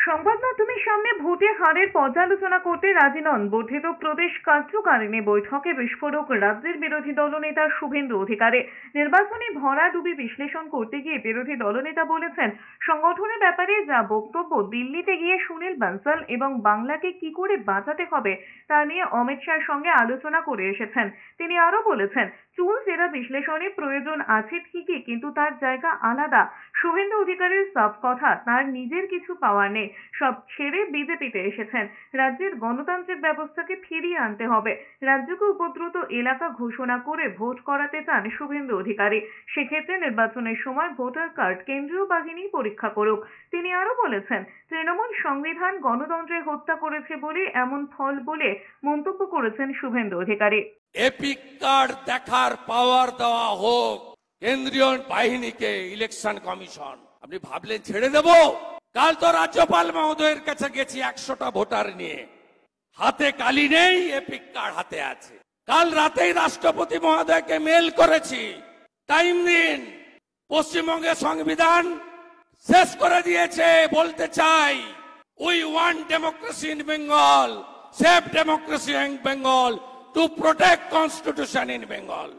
সংবাদ মাধ্যমের সামনে ভোটে হারের পর্যালোচনা করতে রাজি নন বর্ধিত প্রদেশ কার্যকারিণী বৈঠকে বিস্ফোরক রাজ্যের বিরোধী দলনেতা শুভেন্দু অধিকারী। নির্বাচনী ভরাডুবি বিশ্লেষণ করতে গিয়ে বিরোধী দলনেতা বলেছেন, সংগঠনের ব্যাপারে যা বক্তব্য দিল্লিতে গিয়ে সুনীল বানসাল এবং বাংলাকে কি করে বাঁচাতে হবে তা নিয়ে অমিত শাহের সঙ্গে আলোচনা করে এসেছেন। তিনি আরো বলেছেন, চুল চেরা বিশ্লেষণে প্রয়োজন আছে ঠিকই, কিন্তু তার জায়গা আলাদা। শুভেন্দু অধিকারীর সাফ কথা, তার নিজের কিছু পাওয়ার নেই, সব ছেড়ে বিজেপিতে এসেছেন। রাজ্যের গণতান্ত্রিক ব্যবস্থাকে ফিরিয়ে আনতে হবে। রাজ্যকে উপদ্রুত এলাকা ঘোষণা করে ভোট করাতে চান শুভেন্দু অধিকারী। সেক্ষেত্রে নির্বাচনের সময় ভোটার কার্ড কেন্দ্রীয় বাহিনী পরীক্ষা করুক। তিনি আরো বলেছেন, তৃণমূল সংবিধান গণতন্ত্রের হত্যা করেছে বলে এমন ফল বলে মন্তব্য করেছেন শুভেন্দু অধিকারী। এপিক কার্ড দেখার পাওয়ার দেওয়া হোক কেন্দ্রীয় বাহিনীকে, ইলেকশন কমিশন। আপনি ভাবলেন ছেড়ে দেব? কাল তো রাজ্যপাল মহোদয়ের কাছে গেছি 100টা ভোটার নিয়ে, হাতে কালি নেই, এপিক কার্ড হাতে আছে। কাল রাতেই রাষ্ট্রপতি মহোদয়কে মেল করেছি, টাইম দিন। পশ্চিমবঙ্গের সংবিধান শেষ করে দিয়েছে। বলতে চাই, we want democracy in Bengal, safe democracy in Bengal, to protect constitution in Bengal.